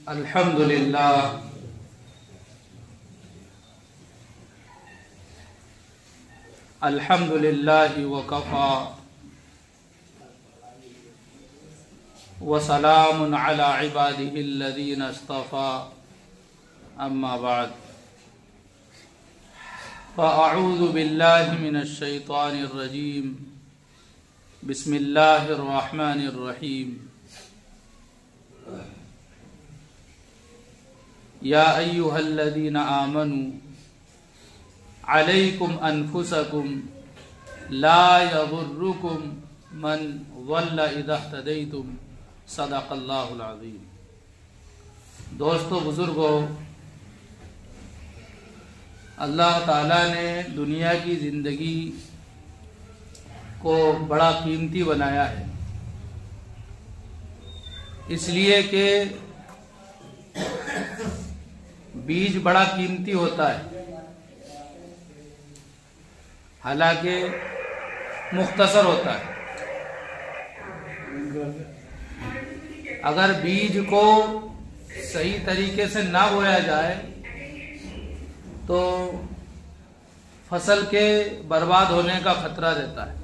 अल्हम्दुलिल्लाह अल्हम्दुलिल्लाहि वकफ़ा व सलामुन अला इबादिहिल्लज़ीना इस्तफ़ा अम्मा बाद फ़अऊज़ु बिल्लाहि मिनश शैतानिर रजीम बिस्मिल्लाहिर रहमानिर रहीम या अय्युहल्लज़ीना आमनू अलैकुम अनफुसकुम ला यज़ुर्रुकुम मन ज़ल्ला इज़ा इह्तदैतुम सदक़ल्लाहुल अज़ीम। दोस्तों बुजुर्गों, अल्लाह ताला ने दुनिया की ज़िंदगी को बड़ा कीमती बनाया है, इसलिए कि बीज बड़ा कीमती होता है। हालांकि मुख्तसर होता है। अगर बीज को सही तरीके से ना बोया जाए तो फसल के बर्बाद होने का खतरा रहता है।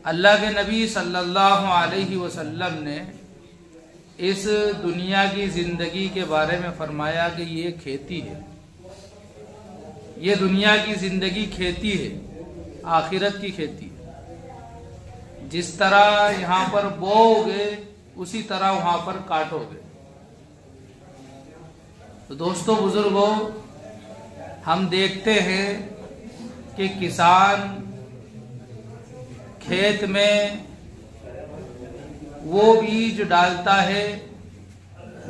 अल्लाह के नबी सल्लल्लाहु अलैहि वसल्लम ने इस दुनिया की जिंदगी के बारे में फरमाया कि ये खेती है, ये दुनिया की जिंदगी खेती है, आखिरत की खेती है। जिस तरह यहाँ पर बोओगे उसी तरह वहां पर काटोगे। तो दोस्तों बुजुर्गों, हम देखते हैं कि किसान खेत में वो बीज डालता है,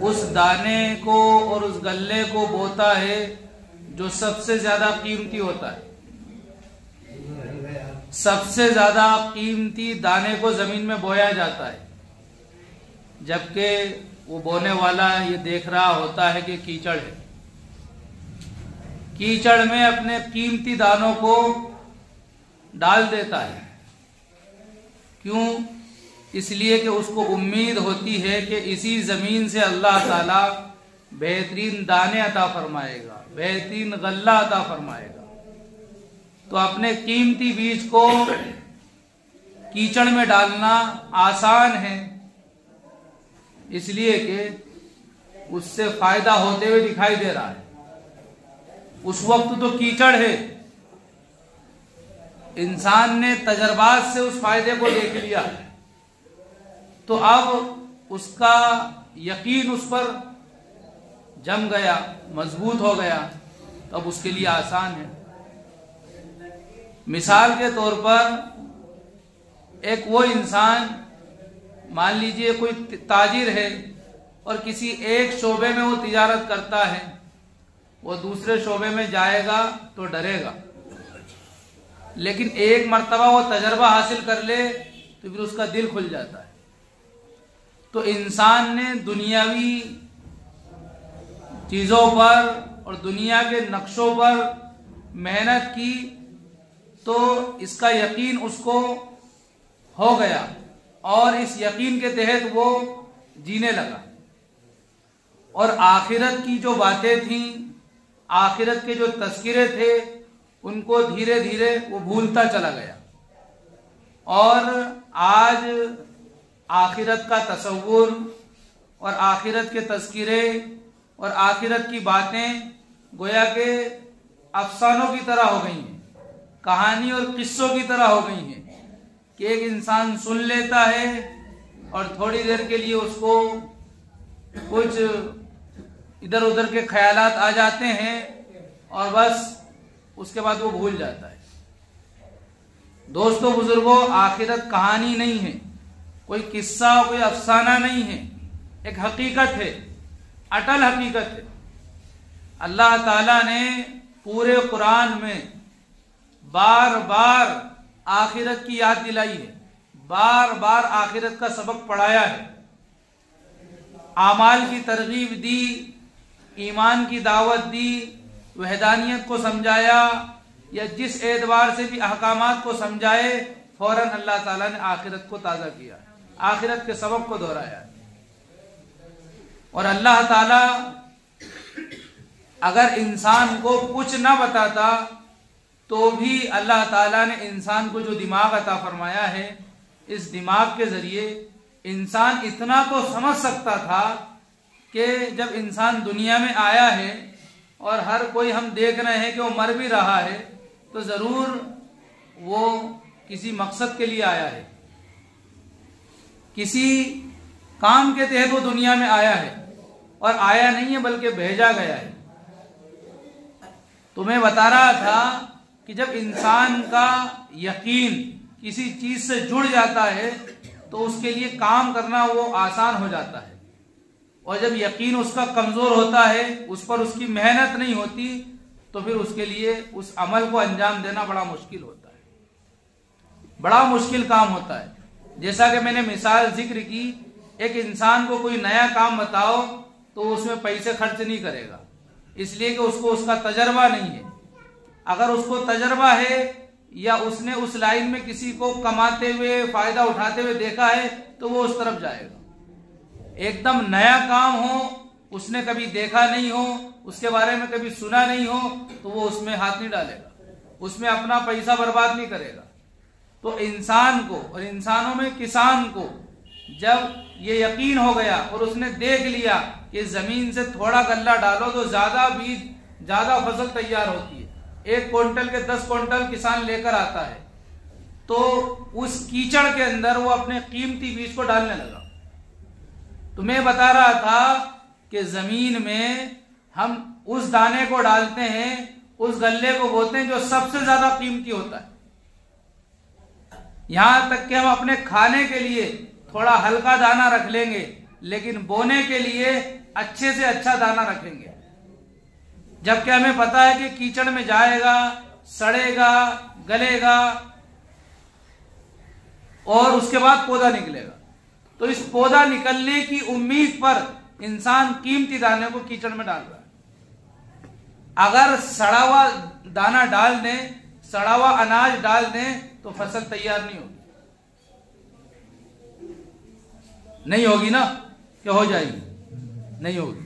उस दाने को और उस गल्ले को बोता है जो सबसे ज्यादा कीमती होता है। सबसे ज्यादा कीमती दाने को जमीन में बोया जाता है, जबकि वो बोने वाला ये देख रहा होता है कि कीचड़ है। कीचड़ में अपने कीमती दानों को डाल देता है। क्यों? इसलिए कि उसको उम्मीद होती है कि इसी जमीन से अल्लाह ताला बेहतरीन दाने अता फरमाएगा, बेहतरीन गल्ला अता फरमाएगा। तो अपने कीमती बीज को कीचड़ में डालना आसान है, इसलिए कि उससे फायदा होते हुए दिखाई दे रहा है। उस वक्त तो कीचड़ है, इंसान ने तजर्बात से उस फायदे को देख लिया, तो अब उसका यकीन उस पर जम गया, मजबूत हो गया, तो अब उसके लिए आसान है। मिसाल के तौर पर एक वो इंसान, मान लीजिए कोई ताजिर है और किसी एक शोबे में वो तिजारत करता है, वो दूसरे शोबे में जाएगा तो डरेगा, लेकिन एक मर्तबा वो तजर्बा हासिल कर ले तो फिर उसका दिल खुल जाता है। तो इंसान ने दुनियावी चीजों पर और दुनिया के नक्शों पर मेहनत की तो इसका यकीन उसको हो गया और इस यकीन के तहत वो जीने लगा। और आखिरत की जो बातें थीं, आखिरत के जो तस्किरे थे, उनको धीरे धीरे वो भूलता चला गया। और आज आखिरत का तसव्वुर और आखिरत के तस्किरे और आखिरत की बातें गोया के अफसानों की तरह हो गई हैं, कहानी और किस्सों की तरह हो गई हैं कि एक इंसान सुन लेता है और थोड़ी देर के लिए उसको कुछ इधर उधर के ख्यालात आ जाते हैं और बस उसके बाद वो भूल जाता है। दोस्तों बुजुर्गों, आखिरत कहानी नहीं है, कोई किस्सा, कोई अफसाना नहीं है, एक हकीकत है, अटल हकीकत है। अल्लाह ताला ने पूरे कुरान में बार बार आखिरत की याद दिलाई है, बार बार आखिरत का सबक पढ़ाया है, आमाल की तरगीब दी, ईमान की दावत दी, वहदानियत को समझाया, या जिस एतबार से भी अहकामात को समझाए, फौरन अल्लाह ताला ने आखिरत को ताज़ा किया, आखिरत के सबक को दोहराया। और अल्लाह ताला अगर इंसान को कुछ ना बताता तो भी अल्लाह ताला ने इंसान को जो दिमाग अता फरमाया है, इस दिमाग के जरिए इंसान इतना तो समझ सकता था कि जब इंसान दुनिया में आया है और हर कोई हम देख रहे हैं कि वो मर भी रहा है, तो जरूर वो किसी मकसद के लिए आया है, किसी काम के तहत वो दुनिया में आया है, और आया नहीं है बल्कि भेजा गया है। तो मैं बता रहा था कि जब इंसान का यकीन किसी चीज से जुड़ जाता है तो उसके लिए काम करना वो आसान हो जाता है, और जब यकीन उसका कमजोर होता है, उस पर उसकी मेहनत नहीं होती, तो फिर उसके लिए उस अमल को अंजाम देना बड़ा मुश्किल होता है, बड़ा मुश्किल काम होता है। जैसा कि मैंने मिसाल जिक्र की, एक इंसान को कोई नया काम बताओ तो उसमें पैसे खर्च नहीं करेगा, इसलिए कि उसको उसका तजर्बा नहीं है। अगर उसको तजर्बा है या उसने उस लाइन में किसी को कमाते हुए फायदा उठाते हुए देखा है तो वो उस तरफ जाएगा। एकदम नया काम हो, उसने कभी देखा नहीं हो, उसके बारे में कभी सुना नहीं हो, तो वो उसमें हाथ नहीं डालेगा, उसमें अपना पैसा बर्बाद नहीं करेगा। तो इंसान को और इंसानों में किसान को जब ये यकीन हो गया और उसने देख लिया कि जमीन से थोड़ा गल्ला डालो तो ज्यादा बीज, ज्यादा फसल तैयार होती है, 1 क्विंटल के 10 क्विंटल किसान लेकर आता है, तो उस कीचड़ के अंदर वो अपने कीमती बीज को डालने लगा। तो मैं बता रहा था कि जमीन में हम उस दाने को डालते हैं, उस गल्ले को बोते हैं जो सबसे ज्यादा कीमती होता है। यहां तक कि हम अपने खाने के लिए थोड़ा हल्का दाना रख लेंगे, लेकिन बोने के लिए अच्छे से अच्छा दाना रखेंगे, जबकि हमें पता है कि कीचड़ में जाएगा, सड़ेगा, गलेगा और उसके बाद पौधा निकलेगा। तो इस पौधा निकलने की उम्मीद पर इंसान कीमती दाने को कीचड़ में डाल रहा है। अगर सड़ा हुआ दाना डाल दें, सड़ा हुआ अनाज डाल दें, तो फसल तैयार नहीं होगी, नहीं होगी ना, क्या हो जाएगी? नहीं होगी।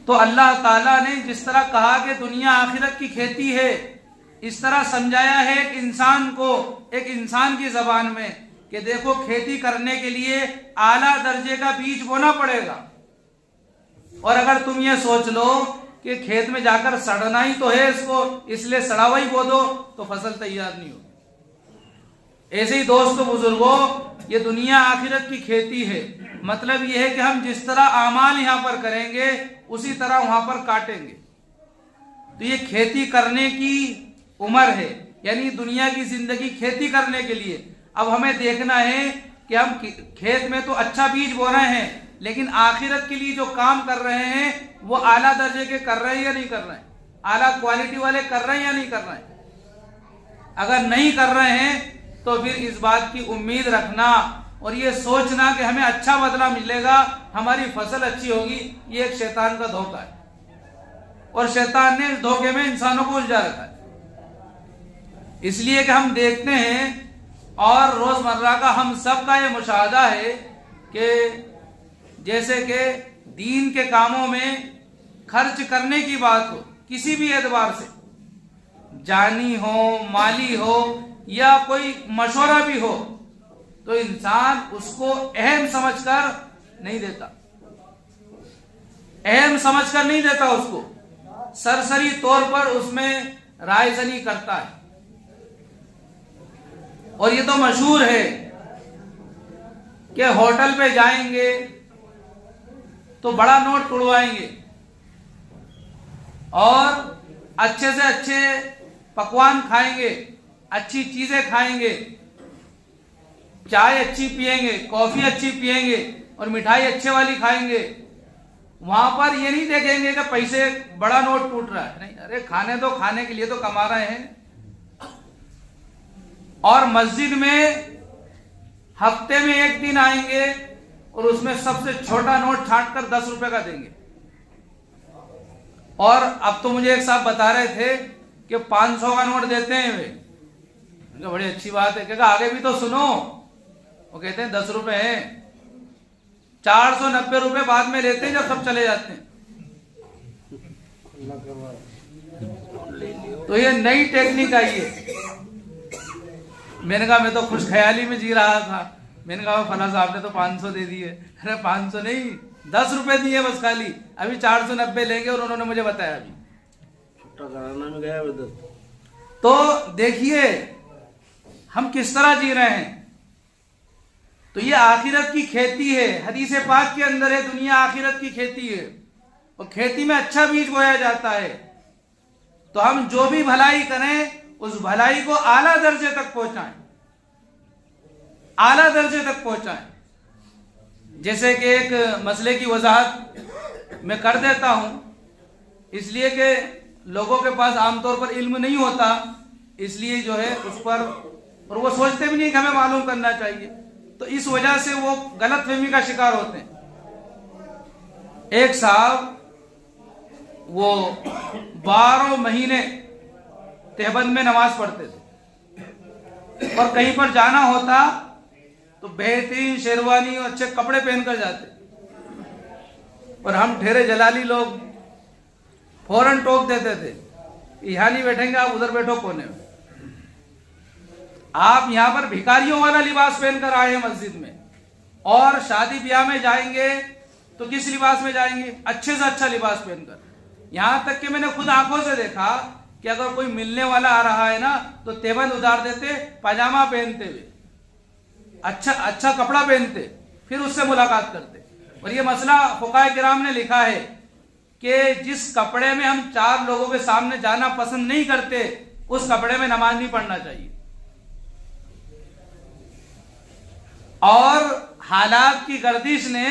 तो अल्लाह ताला ने जिस तरह कहा कि दुनिया आखिरत की खेती है, इस तरह समझाया है एक इंसान को, एक इंसान की जबान में, कि देखो खेती करने के लिए आला दर्जे का बीज बोना पड़ेगा, और अगर तुम ये सोच लो कि खेत में जाकर सड़ना ही तो है इसको, इसलिए सड़ा हुआ ही बो दो, तो फसल तैयार नहीं होगी। ऐसे ही दोस्तों बुजुर्गों, ये दुनिया आखिरत की खेती है। मतलब ये है कि हम जिस तरह आमाल यहां पर करेंगे उसी तरह वहां पर काटेंगे। तो ये खेती करने की उम्र है, यानी दुनिया की जिंदगी खेती करने के लिए। अब हमें देखना है कि हम खेत में तो अच्छा बीज बो रहे हैं, लेकिन आखिरत के लिए जो काम कर रहे हैं वो आला दर्जे के कर रहे हैं या नहीं कर रहे हैं, आला क्वालिटी वाले कर रहे हैं या नहीं कर रहे हैं। अगर नहीं कर रहे हैं तो फिर इस बात की उम्मीद रखना और ये सोचना कि हमें अच्छा बदला मिलेगा, हमारी फसल अच्छी होगी, ये एक शैतान का धोखा है, और शैतान ने इस धोखे में इंसानों को उलझा रखा है। इसलिए कि हम देखते हैं और रोजमर्रा का हम सब का ये मुशाहदा है कि जैसे कि दीन के कामों में खर्च करने की बात हो, किसी भी एतबार से, जानी हो, माली हो या कोई मशवरा भी हो, तो इंसान उसको अहम समझकर नहीं देता, अहम समझकर नहीं देता, उसको सरसरी तौर पर उसमें रायजनी करता है। और ये तो मशहूर है कि होटल पे जाएंगे तो बड़ा नोट तुड़वाएंगे और अच्छे से अच्छे पकवान खाएंगे, अच्छी चीजें खाएंगे, चाय अच्छी पिएंगे, कॉफी अच्छी पिएंगे और मिठाई अच्छे वाली खाएंगे। वहां पर ये नहीं देखेंगे कि पैसे बड़ा नोट टूट रहा है, नहीं, अरे खाने तो खाने के लिए तो कमा रहे हैं। और मस्जिद में हफ्ते में 1 दिन आएंगे और उसमें सबसे छोटा नोट छांट कर 10 रुपए का देंगे। और अब तो मुझे एक साहब बता रहे थे कि 500 का नोट देते हैं वे। बड़ी अच्छी बात है, क्या आगे भी तो सुनो। वो कहते हैं 10 रुपए हैं, 490 रुपए बाद में लेते हैं जब सब चले जाते हैं। तो ये नई टेक्निक आई है। मैंने कहा मैं तो खुश ख्याली में जी रहा था। मैंने कहा फला साहब ने तो 500 दे दिए। अरे 500 नहीं, 10 रुपए दिए बस खाली। अभी 490 लेंगे और उन्होंने मुझे बताया अभी छुट्टा कराना में गया। तो देखिए हम किस तरह जी रहे हैं। तो ये आखिरत की खेती है। हदीस पाक के अंदर है दुनिया आखिरत की खेती है और खेती में अच्छा बीज बोया जाता है। तो हम जो भी भलाई करें उस भलाई को आला दर्जे तक पहुंचाएं, आला दर्जे तक पहुंचाएं। जैसे कि एक मसले की वजाहत मैं कर देता हूं, इसलिए कि लोगों के पास आमतौर पर इल्म नहीं होता, इसलिए जो है उस पर, और वो सोचते भी नहीं कि हमें मालूम करना चाहिए, तो इस वजह से वो गलतफहमी का शिकार होते हैं। एक साहब वो 12 महीने तहबंद में नमाज पढ़ते थे और कहीं पर जाना होता तो बेहतरीन शेरवानी और अच्छे कपड़े पहनकर जाते, और हम ठहरे जलाली लोग फौरन टोक देते थे, यहां नहीं बैठेंगे, आप उधर बैठो कोने में। आप यहां पर भिखारियों वाला लिबास पहनकर आए हैं मस्जिद में, और शादी ब्याह में जाएंगे तो किस लिबास में जाएंगे? अच्छे से अच्छा लिबास पहनकर। यहां तक कि मैंने खुद आंखों से देखा कि अगर कोई मिलने वाला आ रहा है ना तो तेबंद उतार देते, पाजामा पहनते हुए, अच्छा कपड़ा पहनते, फिर उससे मुलाकात करते। और ये मसला फुकाए किराम ने लिखा है कि जिस कपड़े में हम 4 लोगों के सामने जाना पसंद नहीं करते उस कपड़े में नमाज नहीं पढ़ना चाहिए। और हालात की गर्दिश ने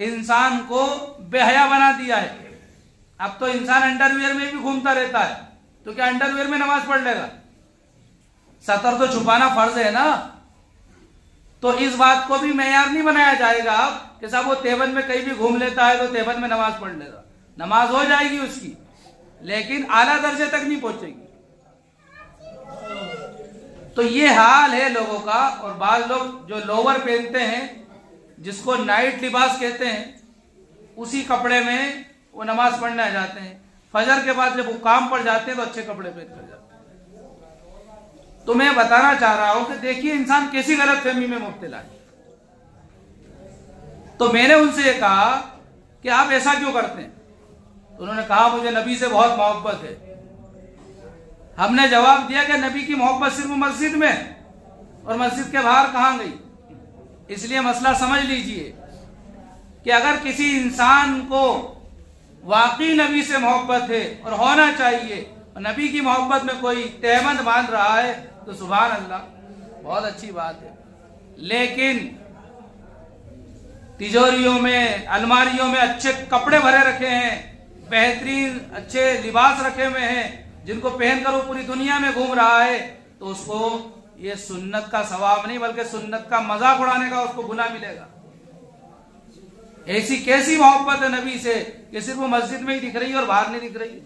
इंसान को बेहया बना दिया है। अब तो इंसान अंडरवियर में भी घूमता रहता है, तो क्या अंडरवियर में नमाज पढ़ लेगा? सतर तो छुपाना फर्ज है ना। तो इस बात को भी मेयार नहीं बनाया जाएगा कि साहब वो तेबंद में कहीं भी घूम लेता है तो तेबंद में नमाज पढ़ लेगा। नमाज हो जाएगी उसकी, लेकिन आला दर्जे तक नहीं पहुंचेगी। तो ये हाल है लोगों का। और बाज लोग जो लोवर पहनते हैं, जिसको नाइट लिबास कहते हैं, उसी कपड़े में वो नमाज पढ़ने आ जाते हैं। फजर के बाद जब वो काम पर जाते हैं तो अच्छे कपड़े पहन कर जाते हैं। तो मैं बताना चाह रहा हूं कि देखिए इंसान कैसी गलतफहमी में मुब्तला है। तो मैंने उनसे कहा कि आप ऐसा क्यों करते हैं? तो उन्होंने कहा मुझे नबी से बहुत मोहब्बत है। हमने जवाब दिया कि नबी की मोहब्बत सिर्फ मस्जिद में, और मस्जिद के बाहर कहां गई? इसलिए मसला समझ लीजिए कि अगर किसी इंसान को वाकई नबी से मोहब्बत है और होना चाहिए, और नबी की मोहब्बत में कोई तहमंद बांध रहा है तो सुभान अल्लाह, बहुत अच्छी बात है। लेकिन तिजोरियों में, अलमारियों में अच्छे कपड़े भरे रखे हैं, बेहतरीन अच्छे लिबास रखे हुए हैं, जिनको पहनकर वो पूरी दुनिया में घूम रहा है, तो उसको ये सुन्नत का सवाब नहीं बल्कि सुन्नत का मजाक उड़ाने का उसको गुनाह मिलेगा। ऐसी कैसी मोहब्बत है नबी से कि सिर्फ वो मस्जिद में ही दिख रही है और बाहर नहीं दिख रही है,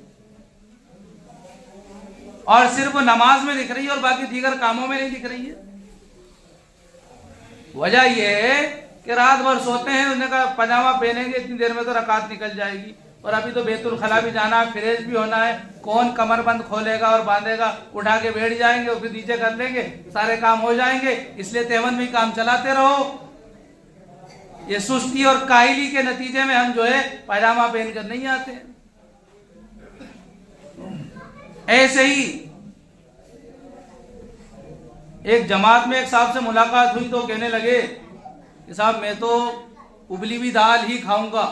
और सिर्फ नमाज में दिख रही है और बाकी दीगर कामों में नहीं दिख रही है। वजह यह है कि रात भर सोते हैं, उन्होंने कहा पजामा पहनेंगे इतनी देर में तो रकात निकल जाएगी, और अभी तो बैतुल खला भी जाना है, फ्रेश भी होना है, कौन कमरबंद खोलेगा और बांधेगा? उठा के बैठ जाएंगे और फिर नीचे कर लेंगे, सारे काम हो जाएंगे। इसलिए तेवन में काम चलाते रहो। ये सुस्ती और काहिली के नतीजे में हम जो है पैजामा पहनकर नहीं आते। ऐसे ही एक जमात में एक साहब से मुलाकात हुई तो कहने लगे कि साहब मैं तो उबली हुई दाल ही खाऊंगा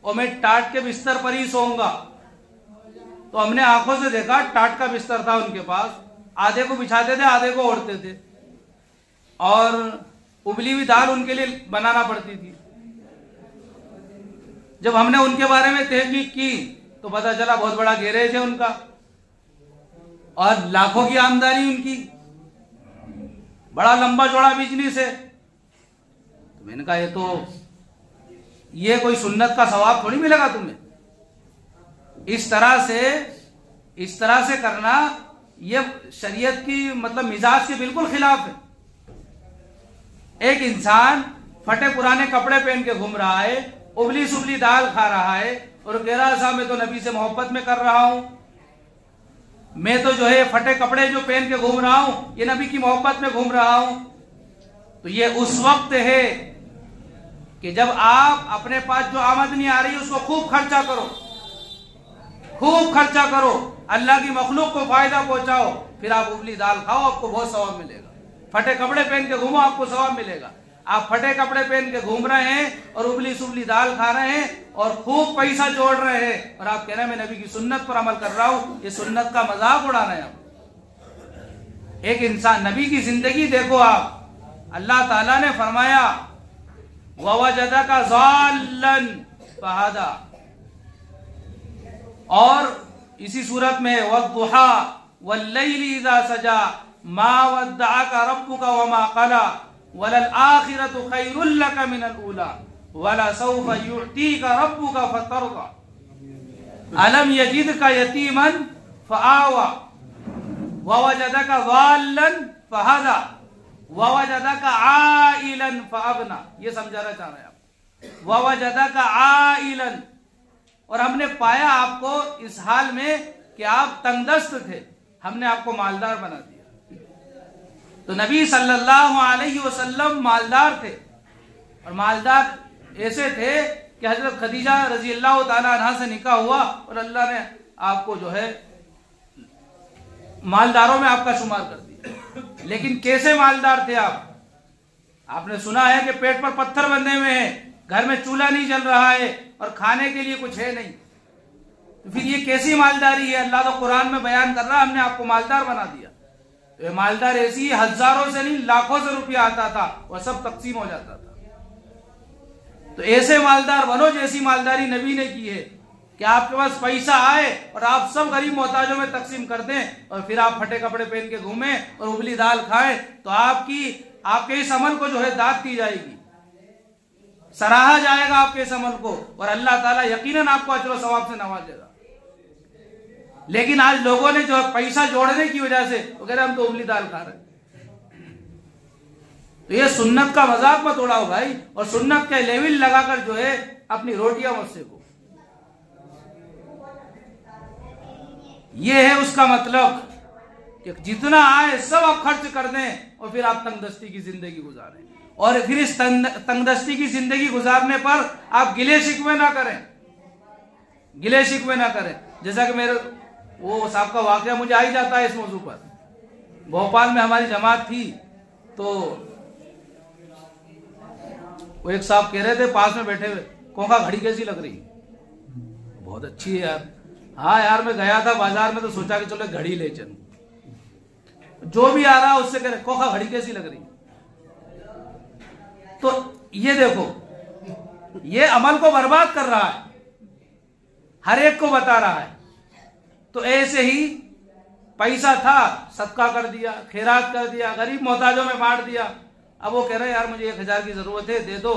और मैं टाट के बिस्तर पर ही सोऊंगा। तो हमने आंखों से देखा टाट का बिस्तर था उनके पास, आधे को बिछाते थे आधे को ओढ़ते थे, और उबली हुई दाल उनके लिए बनाना पड़ती थी। जब हमने उनके बारे में तहकीक की तो पता चला बहुत बड़ा गैरेज है उनका और लाखों की आमदनी उनकी, बड़ा लंबा चौड़ा बिजनेस है। तो मैंने कहा ये कोई सुन्नत का सवाब थोड़ी मिलेगा तुम्हें। इस तरह से करना ये शरीयत की मतलब मिजाज के बिल्कुल खिलाफ है। एक इंसान फटे पुराने कपड़े पहन के घूम रहा है, उबली सुबली दाल खा रहा है और कह रहा साहब मैं तो नबी से मोहब्बत में कर रहा हूं, मैं तो जो है फटे कपड़े जो पहन के घूम रहा हूं, ये नबी की मोहब्बत में घूम रहा हूं। तो ये उस वक्त है कि जब आप अपने पास जो आमदनी आ रही है उसको खूब खर्चा करो, खूब खर्चा करो, अल्लाह की मखलूक को फायदा पहुंचाओ, फिर आप उबली दाल खाओ, आपको बहुत सवाब मिलेगा। फटे कपड़े पहन के घूमो, आपको सवाब मिलेगा। आप फटे कपड़े पहन के घूम रहे हैं और उबली सुबली दाल खा रहे हैं और खूब पैसा जोड़ रहे हैं और आप कह रहे हैं मैं नबी की सुन्नत पर अमल कर रहा हूं, ये सुन्नत का मजाक उड़ा रहे हैं आप। एक इंसान, नबी की जिंदगी देखो आप, अल्लाह ताला ने फरमाया ववजदका ज़ाल्लन फहदा, और इसी सूरत में वद्दुहा वल्लैलि इज़ा सजा मा वद्दअका रब्बुका वमा क़ला वलल आखिरतु खैरुल लका मिनल ऊला वला सौफा युअतीका रब्बुका फतरदा अलम यजिदका यतीमन फआवा ववजदका ज़ाल्लन फहदा ववजदका आइलन फअगना। ये समझाना चाह रहे हैं आप, ववजदका आइलन, और हमने पाया आपको इस हाल में कि आप तंगदस्त थे, हमने आपको मालदार बना दिया। तो नबी सल्लल्लाहु अलैहि वसल्लम मालदार थे और मालदार ऐसे थे कि हजरत खदीजा रजी अल्लाह ताला अन्हा से निकाह हुआ और अल्लाह ने आपको जो है मालदारों में आपका शुमार कर दिया। लेकिन कैसे मालदार थे आप? आपने सुना है कि पेट पर पत्थर बंधे हुए हैं, घर में चूल्हा नहीं जल रहा है और खाने के लिए कुछ है नहीं, तो फिर ये कैसी मालदारी है? अल्लाह तो कुरान में बयान कर रहा है हमने आपको मालदार बना दिया। तो ये मालदार ऐसी हजारों से नहीं लाखों से रुपया आता था, वह सब तकसीम हो जाता था। तो ऐसे मालदार बनो जैसी मालदारी नबी ने की है कि आपके पास पैसा आए और आप सब गरीब मोहताजों में तकसीम कर दें और फिर आप फटे कपड़े पहन के घूमें और उबली दाल खाएं, तो आपके इस अमल को जो है दाद दी जाएगी, सराहा जाएगा आपके इस अमल को और अल्लाह ताला यकीनन आपको अजर सवाब से नवाजेगा। लेकिन आज लोगों ने जो है पैसा जोड़ने की वजह से वो कह रहे हम तो उबली दाल खा रहे हैं। तो ये सुन्नत का मजाक मत उड़ाओ भाई, और सुन्नत के लेविल लगाकर जो है अपनी रोटियां मत सेको। ये है उसका मतलब कि जितना आए सब आप खर्च कर दें और फिर आप तंगदस्ती की जिंदगी गुजारें, और फिर इस तंगदस्ती की जिंदगी गुजारने पर आप गिले शिकवे ना करें, गिले शिकवे ना करें। जैसा कि मेरे वो साहब का वाकया मुझे आ ही जाता है इस मौजू पर। भोपाल में हमारी जमात थी, तो वो एक साहब कह रहे थे पास में बैठे हुए, कोका घड़ी कैसी लग रही? बहुत अच्छी है यार। हाँ यार, मैं गया था बाजार में तो सोचा कि चलो घड़ी ले चलूं। जो भी आ रहा उससे कह रहे कोका घड़ी कैसी लग रही? तो ये देखो, ये अमल को बर्बाद कर रहा है, हर एक को बता रहा है। तो ऐसे ही पैसा था, सदका कर दिया, खैरात कर दिया, गरीब मोहताजों में बांट दिया। अब वो कह रहे हैं यार मुझे 1000 की जरूरत है, दे दो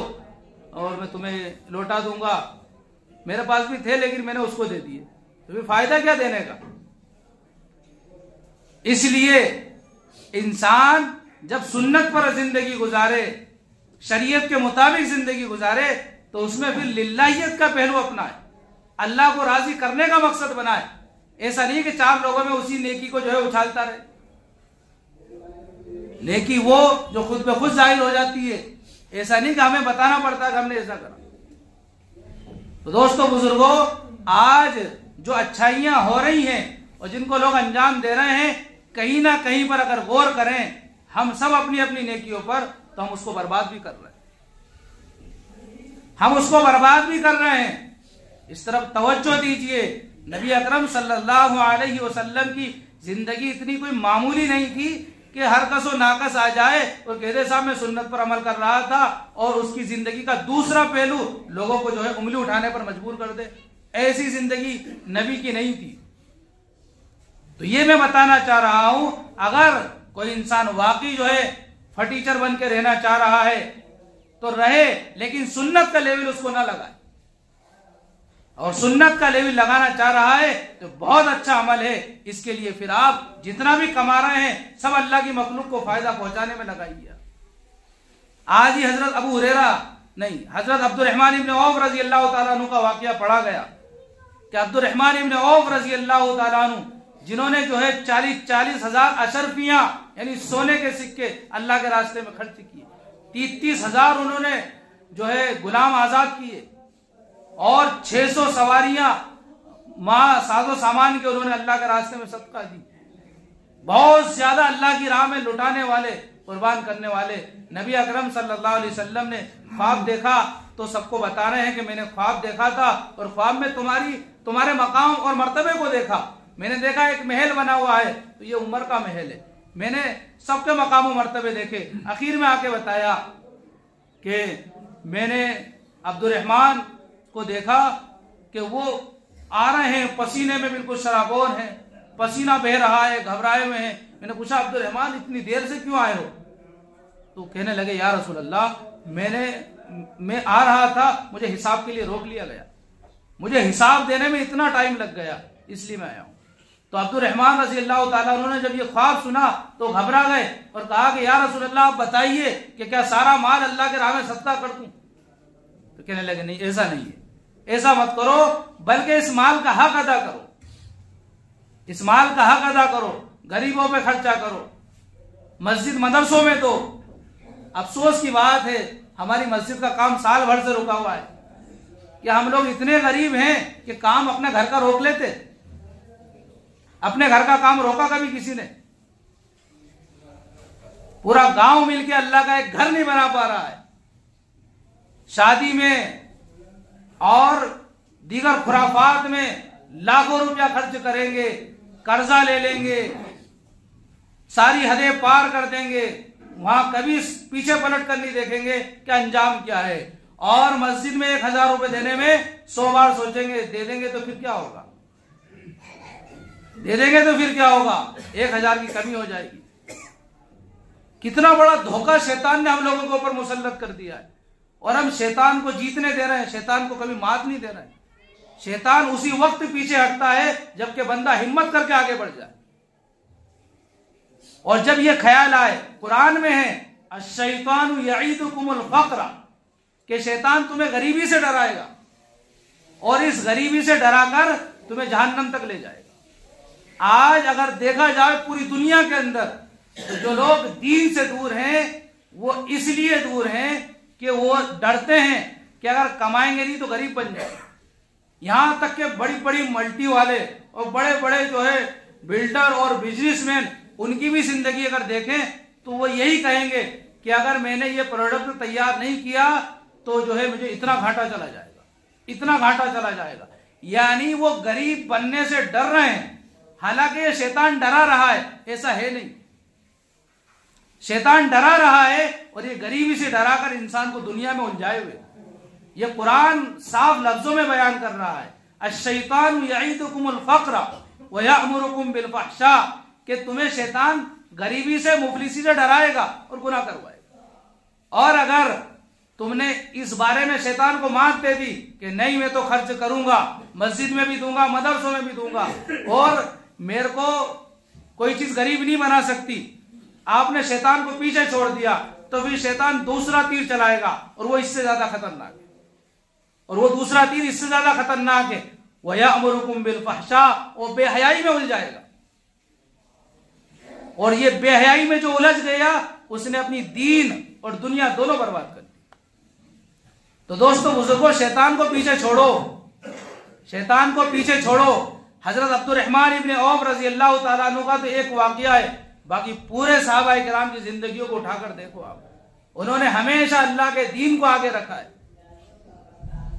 और मैं तुम्हें लौटा दूंगा। मेरे पास भी थे लेकिन मैंने उसको दे दिए, तो फिर फायदा क्या देने का? इसलिए इंसान जब सुन्नत पर जिंदगी गुजारे, शरीयत के मुताबिक जिंदगी गुजारे, तो उसमें फिर लिल्लाहियत का पहलू अपनाए, अल्लाह को राजी करने का मकसद बनाए। ऐसा नहीं कि 4 लोगों में उसी नेकी को जो है उछालता रहे, नेकी वो जो खुद में खुद जाहिर हो जाती है। ऐसा नहीं कि हमें बताना पड़ता है कि हमने ऐसा करा। तो दोस्तों बुजुर्गों, आज जो अच्छाइयां हो रही हैं और जिनको लोग अंजाम दे रहे हैं, कहीं ना कहीं पर अगर गौर करें हम सब अपनी अपनी नेकियों पर, तो हम उसको बर्बाद भी कर रहे हैं, हम उसको बर्बाद भी कर रहे हैं। इस तरफ तवज्जो दीजिए। नबी अकरम सल्लल्लाहु अलैहि वसल्लम की जिंदगी इतनी कोई मामूली नहीं थी कि हर कसो नाकस आ जाए और कह दे साहब मैं सुन्नत पर अमल कर रहा था, और उसकी जिंदगी का दूसरा पहलू लोगों को जो है उंगली उठाने पर मजबूर कर दे। ऐसी जिंदगी नबी की नहीं थी। तो ये मैं बताना चाह रहा हूं, अगर कोई इंसान वाकई जो है फटीचर बन के रहना चाह रहा है तो रहे, लेकिन सुन्नत का लेवल उसको ना लगाए, और सुन्नत का लेवल लगाना चाह रहा है तो बहुत अच्छा अमल है। इसके लिए फिर आप जितना भी कमा रहे हैं सब अल्लाह की मखलूक को फायदा पहुंचाने में लगाइए। आज ही हजरत अबू हुरैरा नहीं, हजरत अब्दुर्रहमान इब्न औफ रजी अल्लाह ताला अन्हु का वाकया पढ़ा गया कि अब्दुर्रहमान इब्न औफ रजी अल्लाह ताला अन्हु, जिन्होंने जो है 40 हजार अशरफियां यानी सोने के सिक्के अल्लाह के रास्ते में खर्च किए, 30 हजार उन्होंने जो है गुलाम आजाद किए, और 600 सवारियां साजो सामान के उन्होंने अल्लाह के रास्ते में सदका दी। बहुत ज्यादा अल्लाह की राह में लुटाने वाले, कुर्बान करने वाले। नबी अकरम सल्लल्लाहु अलैहि वसल्लम ने ख्वाब देखा तो सबको बता रहे हैं कि मैंने ख्वाब देखा था और ख्वाब में तुम्हारे मकाम और मर्तबे को देखा। मैंने देखा एक महल बना हुआ है, तो ये उमर का महल है। मैंने सबके मकाम और मर्तबे देखे। आखिर में आके बताया कि मैंने अब्दुर्रहमान को देखा कि वो आ रहे हैं, पसीने में बिल्कुल शराबोर हैं, पसीना बह रहा है, घबराए हुए हैं। मैंने पूछा अब्दुर्रहमान इतनी देर से क्यों आए हो? तो कहने लगे या रसूल अल्लाह, मैं आ रहा था, मुझे हिसाब के लिए रोक लिया गया, मुझे हिसाब देने में इतना टाइम लग गया, इसलिए मैं आया हूं। तो अब्दुर्रहमान रज़ी अल्लाह ताला उन्होंने जब ये ख्वाब सुना तो घबरा गए और कहा कि या रसूल अल्लाह आप बताइए कि क्या सारा माल अल्लाह के राह में सदका कर दूं? तो कहने लगे नहीं, ऐसा नहीं है, ऐसा मत करो, बल्कि इस माल का हक अदा करो, इस माल का हक अदा करो, गरीबों पे खर्चा करो, मस्जिद मदरसों में दो। अफसोस की बात है हमारी मस्जिद का काम साल भर से रुका हुआ है कि हम लोग इतने गरीब हैं कि काम अपने घर का रोक लेते। अपने घर का काम रोका कभी किसी ने? पूरा गांव मिलके अल्लाह का एक घर नहीं बना पा रहा है। शादी में और दीगर खुराफात में लाखों रुपया खर्च करेंगे, कर्जा ले लेंगे, सारी हदें पार कर देंगे, वहां कभी पीछे पलट कर नहीं देखेंगे कि अंजाम क्या है। और मस्जिद में 1000 रुपए देने में 100 बार सोचेंगे, दे देंगे तो फिर क्या होगा, दे देंगे तो फिर क्या होगा, 1000 की कमी हो जाएगी। कितना बड़ा धोखा शैतान ने हम लोगों के ऊपर मुसल्लत कर दिया है, और हम शैतान को जीतने दे रहे हैं, शैतान को कभी मात नहीं दे रहे हैं। शैतान उसी वक्त पीछे हटता है जबकि बंदा हिम्मत करके आगे बढ़ जाए। और जब ये ख्याल आए, कुरान में है अश-शैतानु यईदुकुमुल फ़क़्र, कि शैतान तुम्हें गरीबी से डराएगा और इस गरीबी से डराकर तुम्हें जहन्नम तक ले जाएगा। आज अगर देखा जाए पूरी दुनिया के अंदर तो जो लोग दीन से दूर हैं वो इसलिए दूर हैं कि वो डरते हैं कि अगर कमाएंगे नहीं तो गरीब बन जाएंगे। यहां तक के बड़ी बड़ी मल्टी वाले और बड़े बड़े जो है बिल्डर और बिजनेसमैन, उनकी भी जिंदगी अगर देखें तो वो यही कहेंगे कि अगर मैंने ये प्रोडक्ट तैयार नहीं किया तो जो है मुझे इतना घाटा चला जाएगा, इतना घाटा चला जाएगा। यानी वो गरीब बनने से डर रहे हैं। हालांकि ये शैतान डरा रहा है, ऐसा है नहीं, शैतान डरा रहा है और ये गरीबी से डराकर इंसान को दुनिया में उलझाए हुए। ये कुरान साफ लफ्जों में बयान कर रहा है अश-शैतानु यईदुकुमुल फ़क़्र व यअमुरुकुम बिल फ़हशा, कि तुम्हें शैतान गरीबी से, मुफलिसी से डराएगा और गुनाह करवाएगा। और अगर तुमने इस बारे में शैतान को मात दे दी कि नहीं मैं तो खर्च करूंगा, मस्जिद में भी दूंगा, मदरसों में भी दूंगा, और मेरे को कोई चीज गरीब नहीं बना सकती, आपने शैतान को पीछे छोड़ दिया, तो फिर शैतान दूसरा तीर चलाएगा और वो इससे ज्यादा खतरनाक है, और वो दूसरा तीर इससे ज्यादा खतरनाक है, वह यअमुरुकुम बिल फ़हशा, वो बेहयाई में उलझ जाएगा। और ये बेहयाई में जो उलझ गया उसने अपनी दीन और दुनिया दोनों बर्बाद कर दी। तो दोस्तों बुजुर्गों, शैतान को पीछे छोड़ो, शैतान को पीछे छोड़ो। हजरत अब्दुर्रहमान इब्न औफ रजी अल्लाह ताला अन्हु का तो एक वाकया है, बाकी पूरे सहाबा किराम की जिंदगियों को उठाकर देखो आप, उन्होंने हमेशा अल्लाह के दीन को आगे रखा है।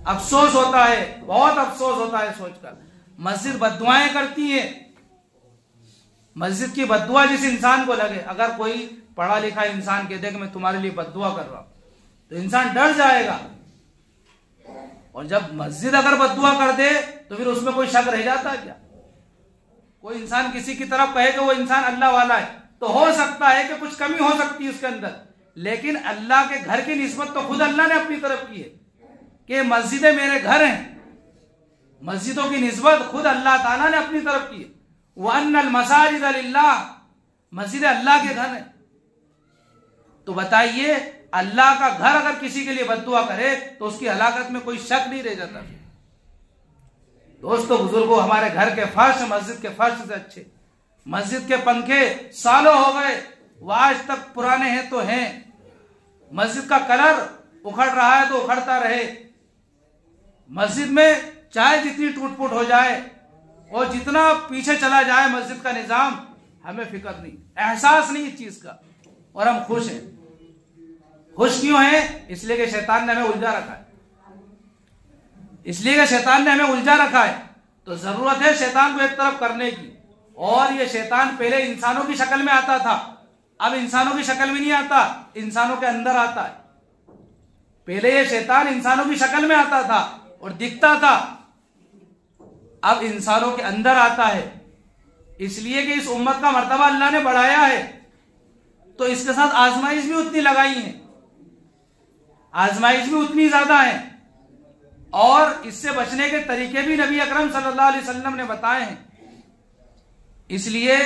अफसोस होता है, बहुत अफसोस होता है सोचकर, मस्जिद बद्दुआएं करती है। मस्जिद की बद्दुआ जिस इंसान को लगे, अगर कोई पढ़ा लिखा इंसान कह दे कि मैं तुम्हारे लिए बद्दुआ कर रहा हूं, तो इंसान डर जाएगा। और जब मस्जिद अगर बद्दुआ कर दे तो फिर उसमें कोई शक रह जाता है क्या? कोई इंसान किसी की तरफ कहे कि वो इंसान अल्लाह वाला है, तो हो सकता है कि कुछ कमी हो सकती है उसके अंदर, लेकिन अल्लाह के घर की निस्बत तो खुद अल्लाह ने अपनी तरफ की है कि मस्जिदें मेरे घर हैं। मस्जिदों की निस्बत खुद अल्लाह ताला ने अपनी तरफ की है। वअन्नल मसाजिद लिल्लाह, मस्जिद अल्लाह के घर है। तो बताइए अल्लाह का घर अगर किसी के लिए बद्दुआ करे तो उसकी हलाकत में कोई शक नहीं रह जाता। दोस्तों बुजुर्गों, हमारे घर के फर्श मस्जिद के फर्श से अच्छे, मस्जिद के पंखे सालों हो गए वो आज तक पुराने हैं तो हैं, मस्जिद का कलर उखड़ रहा है तो उखड़ता रहे, मस्जिद में चाहे जितनी टूट फूट हो जाए और जितना पीछे चला जाए मस्जिद का निजाम, हमें फिक्र नहीं, एहसास नहीं इस चीज का, और हम खुश हैं। खुश क्यों हैं? इसलिए कि शैतान ने हमें उलझा रखा है, इसलिए कि शैतान ने हमें उलझा रखा है। तो जरूरत है शैतान को एक तरफ करने की। और ये शैतान पहले इंसानों की शक्ल में आता था, अब इंसानों की शक्ल में नहीं आता, इंसानों के अंदर आता है। पहले ये शैतान इंसानों की शक्ल में आता था और दिखता था, अब इंसानों के अंदर आता है। इसलिए कि इस उम्मत का मर्तबा अल्लाह ने बढ़ाया है, तो इसके साथ आजमाइश भी उतनी लगाई है, आजमाइश भी उतनी ज्यादा है, और इससे बचने के तरीके भी नबी अकरम सल्लल्लाहु अलैहि वसल्लम ने बताए हैं। इसलिए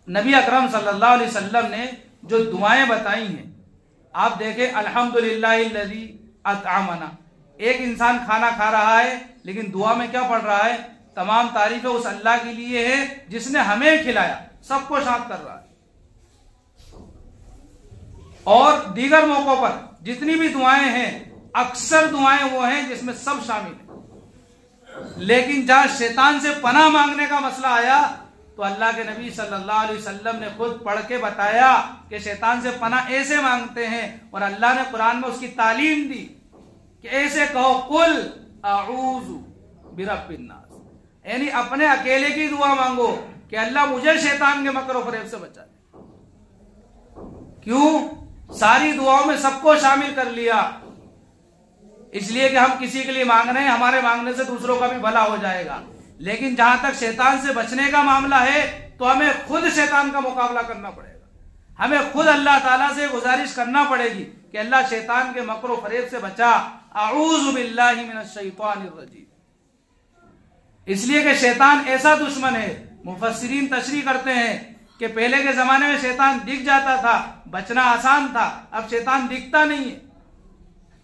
नबी अकरम सल्लल्लाहु अलैहि वसल्लम ने जो दुआएं बताई हैं, आप देखें, अल्हम्दुलिल्लाहिल्लज़ी अतअमना, एक इंसान खाना खा रहा है लेकिन दुआ में क्या पढ़ रहा है? तमाम तारीफें उस अल्लाह के लिए है जिसने हमें खिलाया, सबको शांत कर रहा है। और दीगर मौकों पर जितनी भी दुआएं हैं, अक्सर दुआएं वो हैं जिसमें सब शामिल है। लेकिन जहां शैतान से पनाह मांगने का मसला आया तो अल्लाह के नबी सल्लल्लाहु अलैहि वसल्लम ने खुद पढ़ के बताया कि शैतान से पनाह ऐसे मांगते हैं, और अल्लाह ने कुरान में उसकी तालीम दी कि ऐसे कहो, कुल अऊज़ु बिरब्बिन नास, यानी अपने अकेले की दुआ मांगो कि अल्लाह मुझे शैतान के मकर और फरेब से बचा। क्यों? सारी दुआओं में सबको शामिल कर लिया, इसलिए कि हम किसी के लिए मांग रहे हैं, हमारे मांगने से दूसरों का भी भला हो जाएगा। लेकिन जहां तक शैतान से बचने का मामला है तो हमें खुद शैतान का मुकाबला करना पड़ेगा, हमें खुद अल्लाह ताला से गुजारिश करना पड़ेगी कि अल्लाह शैतान के मकर और फरेब से बचा, अऊज़ु बिल्लाहि मिनश शैतानिर रजीम। इसलिए कि शैतान ऐसा दुश्मन है, मुफस्सिरीन तशरीह करते हैं कि पहले के जमाने में शैतान दिख जाता था, बचना आसान था, अब शैतान दिखता नहीं है,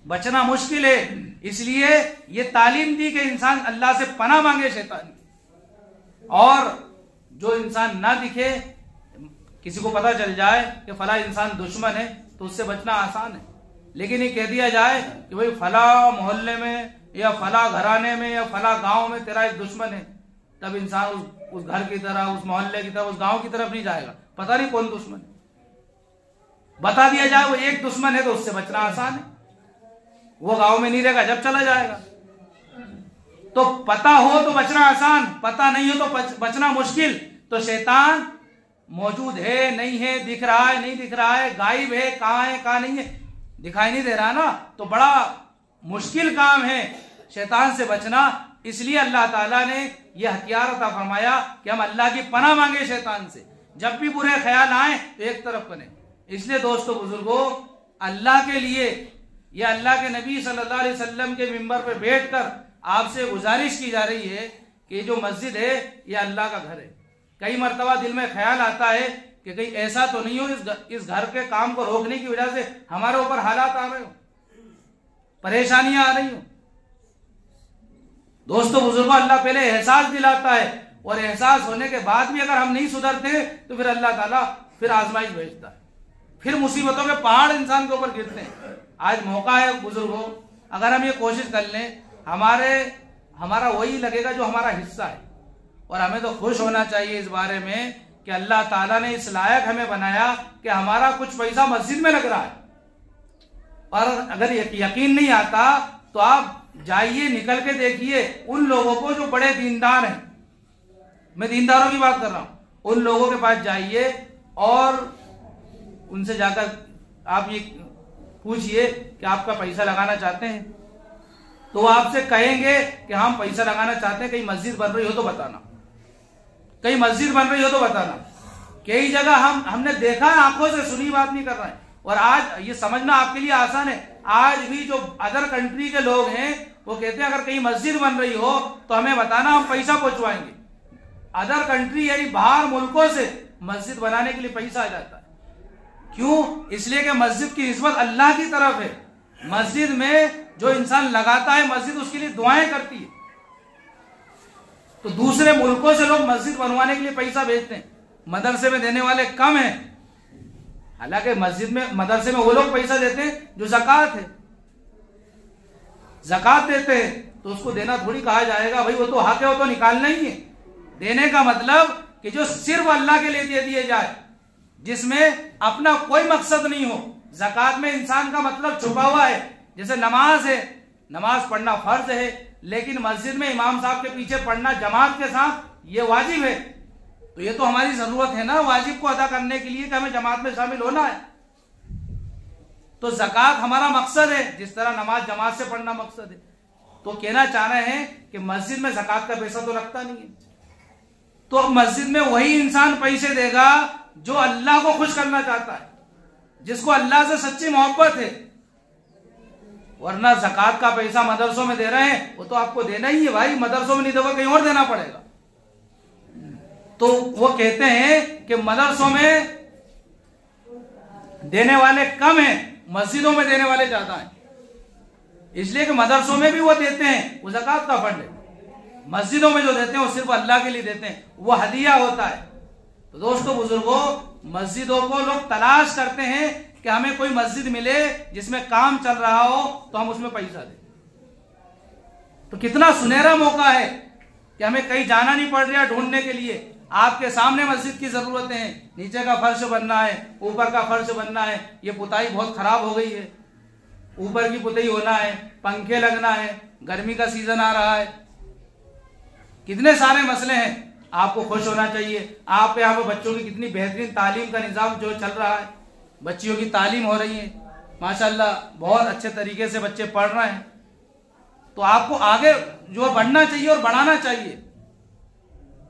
बचना मुश्किल है। इसलिए ये तालीम दी कि इंसान अल्लाह से पनाह मांगे शैतान की। और जो इंसान ना दिखे, किसी को पता चल जाए कि फला इंसान दुश्मन है तो उससे बचना आसान है, लेकिन ये कह दिया जाए कि भाई फला मोहल्ले में या फला घराने में या फला गांव में तेरा एक दुश्मन है, तब इंसान उस घर की तरफ, उस मोहल्ले की तरफ, उस गांव की तरफ नहीं जाएगा, पता नहीं कौन दुश्मन है। बता दिया जाए वो एक दुश्मन है तो उससे बचना आसान है, वो गांव में नहीं रहेगा, जब चला जाएगा। तो पता हो तो बचना आसान, पता नहीं हो तो बचना मुश्किल। तो शैतान मौजूद है, नहीं है, दिख रहा है, नहीं दिख रहा है, गायब है, कहां नहीं है, दिखाई नहीं दे रहा ना, तो बड़ा मुश्किल काम है शैतान से बचना। इसलिए अल्लाह ताला ने यह हथियार अता फरमाया कि हम अल्लाह की पनाह मांगे शैतान से, जब भी बुरे ख्याल आए तो एक तरफ बने। इसलिए दोस्तों बुजुर्गों, अल्लाह के लिए या अल्लाह के नबी सल्लल्लाहु अलैहि वसल्लम के मिंबर पर बैठकर आपसे गुजारिश की जा रही है कि जो मस्जिद है यह अल्लाह का घर है। कई मर्तबा दिल में ख्याल आता है कि कहीं ऐसा तो नहीं हो इस घर के काम को रोकने की वजह से हमारे ऊपर हालात आ रहे हो, परेशानियां आ रही हो। दोस्तों बुजुर्गों, अल्लाह पहले एहसास दिलाता है, और एहसास होने के बाद भी अगर हम नहीं सुधरते तो फिर अल्लाह ताला फिर आजमाइश भेजता है, फिर मुसीबतों के पहाड़ इंसान के ऊपर गिरते हैं। आज मौका है बुजुर्गों, अगर हम ये कोशिश कर लें, हमारा वही लगेगा जो हमारा हिस्सा है, और हमें तो खुश होना चाहिए इस बारे में कि अल्लाह ताला ने इस लायक हमें बनाया कि हमारा कुछ पैसा मस्जिद में लग रहा है। और अगर यकीन नहीं आता तो आप जाइए, निकल के देखिए उन लोगों को जो बड़े दीनदार हैं, मैं दीनदारों की बात कर रहा हूं, उन लोगों के पास जाइए और उनसे जाकर आप ये पूछिए कि आपका पैसा लगाना चाहते हैं, तो वो आपसे कहेंगे कि हम पैसा लगाना चाहते हैं, कहीं मस्जिद बन रही हो तो बताना, कहीं मस्जिद बन रही हो तो बताना। कई जगह हमने देखा है, आंखों से सुनी बात नहीं कर रहे हैं। और आज ये समझना आपके लिए आसान है, आज भी जो अदर कंट्री के लोग हैं वो कहते हैं अगर कहीं मस्जिद बन रही हो तो हमें बताना, हम पैसा पहुंचवाएंगे। अदर कंट्री यानी बाहर मुल्कों से मस्जिद बनाने के लिए पैसा आ जाता है। क्यों? इसलिए कि मस्जिद की निस्बत अल्लाह की तरफ है। मस्जिद में जो इंसान लगाता है, मस्जिद उसके लिए दुआएं करती है। तो दूसरे मुल्कों से लोग मस्जिद बनवाने के लिए पैसा भेजते हैं, मदरसे में देने वाले कम हैं। हालांकि मस्जिद में, मदरसे में वो लोग पैसा देते हैं जो ज़कात है, ज़कात देते हैं, तो उसको देना थोड़ी कहा जाएगा भाई वो तो हक है, वो तो निकालना ही है। देने का मतलब कि जो सिर्फ अल्लाह के लिए दे दिए जाए, जिसमें अपना कोई मकसद नहीं हो। ज़कात में इंसान का मतलब छुपा हुआ है। जैसे नमाज है, नमाज पढ़ना फर्ज है, लेकिन मस्जिद में इमाम साहब के पीछे पढ़ना जमात के साथ ये वाजिब है। तो ये तो हमारी जरूरत है ना वाजिब को अदा करने के लिए कि हमें जमात में शामिल होना है। तो ज़कात हमारा मकसद है, जिस तरह नमाज जमात से पढ़ना मकसद है। तो कहना चाह रहे हैं कि मस्जिद में ज़कात का पैसा तो लगता नहीं है। तो मस्जिद में वही इंसान पैसे देगा जो अल्लाह को खुश करना चाहता है, जिसको अल्लाह से सच्ची मोहब्बत है। वरना ज़कात का पैसा मदरसों में दे रहे हैं, वो तो आपको देना ही है भाई, मदरसों में नहीं दोगे कहीं और देना पड़ेगा। तो वो कहते हैं कि मदरसों में देने वाले कम हैं, मस्जिदों में देने वाले ज्यादा हैं। इसलिए कि मदरसों में भी वो देते हैं, वो ज़कात का फंड है। मस्जिदों में जो देते हैं वो सिर्फ अल्लाह के लिए देते हैं, वो हदिया होता है। तो दोस्तों बुजुर्गों, मस्जिदों को लोग तलाश करते हैं कि हमें कोई मस्जिद मिले जिसमें काम चल रहा हो तो हम उसमें पैसा दें। तो कितना सुनहरा मौका है कि हमें कहीं जाना नहीं पड़ रहा ढूंढने के लिए। आपके सामने मस्जिद की जरूरतें हैं, नीचे का फर्श बनना है, ऊपर का फर्श बनना है, ये पुताई बहुत खराब हो गई है, ऊपर की पुताई होना है, पंखे लगना है, गर्मी का सीजन आ रहा है, कितने सारे मसले हैं। आपको खुश होना चाहिए। आप यहाँ पे बच्चों की कितनी बेहतरीन तालीम का निज़ाम जो चल रहा है, बच्चियों की तालीम हो रही है माशाल्लाह, बहुत अच्छे तरीके से बच्चे पढ़ रहे हैं। तो आपको आगे जो बढ़ना चाहिए और बढ़ाना चाहिए।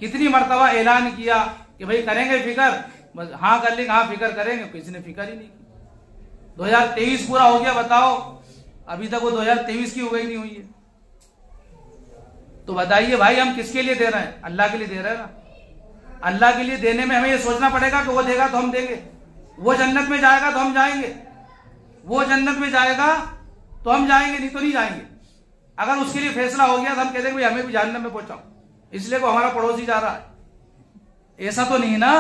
कितनी मर्तबा ऐलान किया कि भाई करेंगे फिक्र, हाँ कर लेंगे, हाँ फिक्र करेंगे, किसी ने फिक्र ही नहीं की। 2023 पूरा हो गया, बताओ अभी तक वो 2023 की हो गई नहीं हुई है। तो बताइए भाई हम किसके लिए दे रहे हैं? अल्लाह के लिए दे रहे हैं ना। अल्लाह के लिए देने में हमें ये सोचना पड़ेगा कि वो देगा तो हम देंगे, वो जन्नत में जाएगा तो हम जाएंगे, वो जन्नत में जाएगा तो हम जाएंगे, नहीं तो नहीं जाएंगे। अगर उसके लिए फैसला हो गया तो हम कहते हैं भाई हमें भी जहन्नम में पहुंचाओ, इसलिए को हमारा पड़ोसी जा रहा है। ऐसा तो नहीं ना।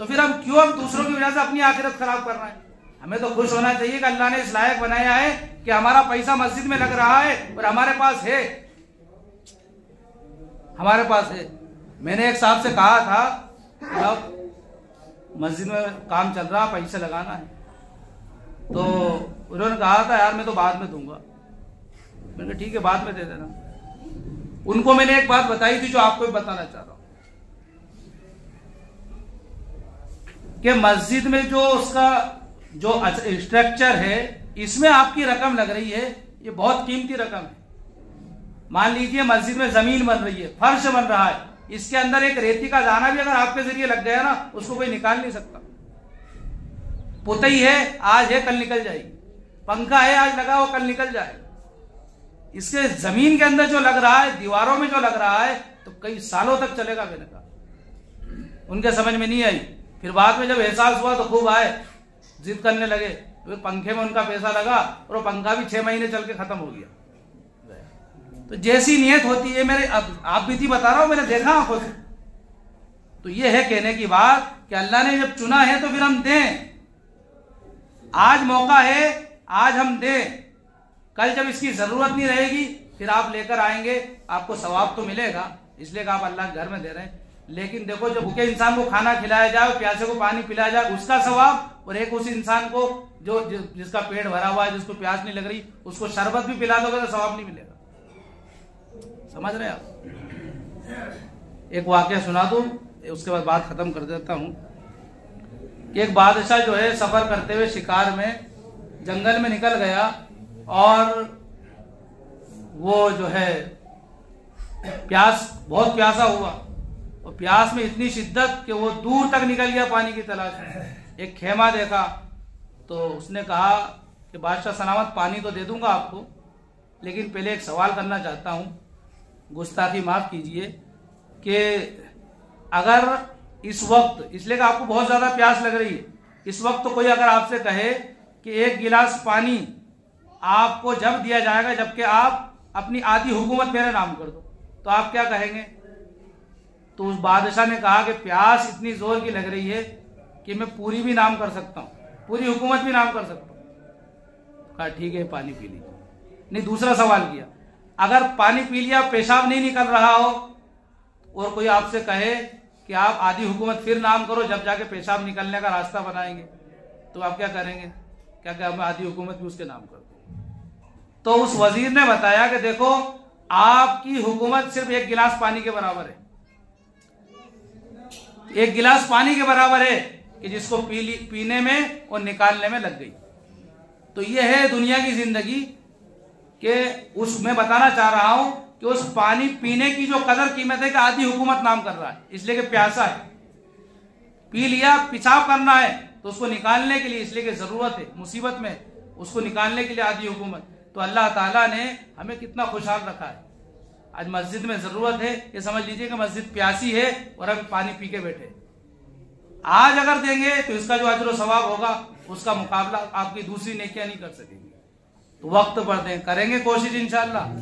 तो फिर हम क्यों हम दूसरों की वजह से अपनी आखिरत खराब कर रहे हैं? हमें तो खुश होना चाहिए कि अल्लाह ने इस लायक बनाया है कि हमारा पैसा मस्जिद में लग रहा है और हमारे पास है, हमारे पास है। मैंने एक साहब से कहा था अब मस्जिद में काम चल रहा, पैसे लगाना है, तो उन्होंने कहा था यार मैं तो बाद में दूंगा। मैंने कहा ठीक है बाद में दे देना। उनको मैंने एक बात बताई थी जो आपको भी बताना चाह रहा हूं कि मस्जिद में जो उसका जो स्ट्रक्चर है, इसमें आपकी रकम लग रही है, ये बहुत कीमती रकम है। मान लीजिए मस्जिद में जमीन बन रही है, फर्श बन रहा है, इसके अंदर एक रेती का दाना भी अगर आपके जरिए लग गया ना, उसको कोई निकाल नहीं सकता। पुतई है, आज है कल निकल जाएगी, पंखा है आज लगा वो कल निकल जाएगा। इसके जमीन के अंदर जो लग रहा है, दीवारों में जो लग रहा है, तो कई सालों तक चलेगा। मैंने कहा उनके समझ में नहीं आई। फिर बाद में जब एहसास हुआ तो खूब आए, जिद करने लगे। फिर पंखे में उनका पैसा लगा और वो पंखा भी 6 महीने चल के खत्म हो गया। तो जैसी नियत होती है, मेरे आप भी थी बता रहा हूं, मैंने देखा आंखों से। तो ये है कहने की बात कि अल्लाह ने जब चुना है तो फिर हम दें। आज मौका है, आज हम दें। कल जब इसकी जरूरत नहीं रहेगी फिर आप लेकर आएंगे, आपको सवाब तो मिलेगा, इसलिए कि आप अल्लाह के घर में दे रहे हैं। लेकिन देखो जब भूखे इंसान को खाना खिलाया जाए, प्यासे को पानी पिलाया जाए, उसका सवाब, और एक उस इंसान को जो जिसका पेट भरा हुआ है, जिसको प्यास नहीं लग रही, उसको शरबत भी पिला दोगे तो सवाब नहीं मिलेगा। समझ रहे हैं आप? एक वाकया सुना दूं, उसके बाद बात खत्म कर देता हूं कि एक बादशाह जो है सफर करते हुए शिकार में जंगल में निकल गया और वो जो है बहुत प्यासा हुआ, और प्यास में इतनी शिद्दत कि वो दूर तक निकल गया पानी की तलाश में। एक खेमा देखा तो उसने कहा कि बादशाह सलामत, पानी तो दे दूंगा आपको, लेकिन पहले एक सवाल करना चाहता हूं, गुस्ताखी माफ कीजिए, कि अगर इस वक्त, इसलिए कि आपको बहुत ज्यादा प्यास लग रही है, इस वक्त तो कोई अगर आपसे कहे कि एक गिलास पानी आपको जब दिया जाएगा जबकि आप अपनी आधी हुकूमत मेरे नाम कर दो, तो आप क्या कहेंगे? तो उस बादशाह ने कहा कि प्यास इतनी जोर की लग रही है कि मैं पूरी भी नाम कर सकता हूँ, पूरी हुकूमत भी नाम कर सकता हूँ। कहा ठीक है, पानी पी लीजिए। नहीं, दूसरा सवाल किया, अगर पानी पी लिया पेशाब नहीं निकल रहा हो और कोई आपसे कहे कि आप आधी हुकूमत फिर नाम करो जब जाके पेशाब निकलने का रास्ता बनाएंगे, तो आप क्या करेंगे? क्या क्या मैं आधी हुकूमत भी उसके नाम कर दूं? तो उस वजीर ने बताया कि देखो, आपकी हुकूमत सिर्फ एक गिलास पानी के बराबर है, एक गिलास पानी के बराबर है कि जिसको पीने में और निकालने में लग गई। तो यह है दुनिया की जिंदगी के उसमें बताना चाह रहा हूं कि उस पानी पीने की जो कदर कीमत है कि आधी हुकूमत नाम कर रहा है, इसलिए कि प्यासा है, पी लिया, पेशाब करना है तो उसको निकालने के लिए, इसलिए कि जरूरत है, मुसीबत में, उसको निकालने के लिए आधी हुकूमत। तो अल्लाह ताला ने हमें कितना खुशहाल रखा है। आज मस्जिद में जरूरत है, ये समझ लीजिए कि मस्जिद प्यासी है और अभी पानी पी के बैठे। आज अगर देंगे तो इसका जो अजर व सवाब होगा उसका मुकाबला आपकी दूसरी नेकियां नहीं कर सकेंगे। तो वक्त पर दें, करेंगे कोशिश इंशाअल्लाह।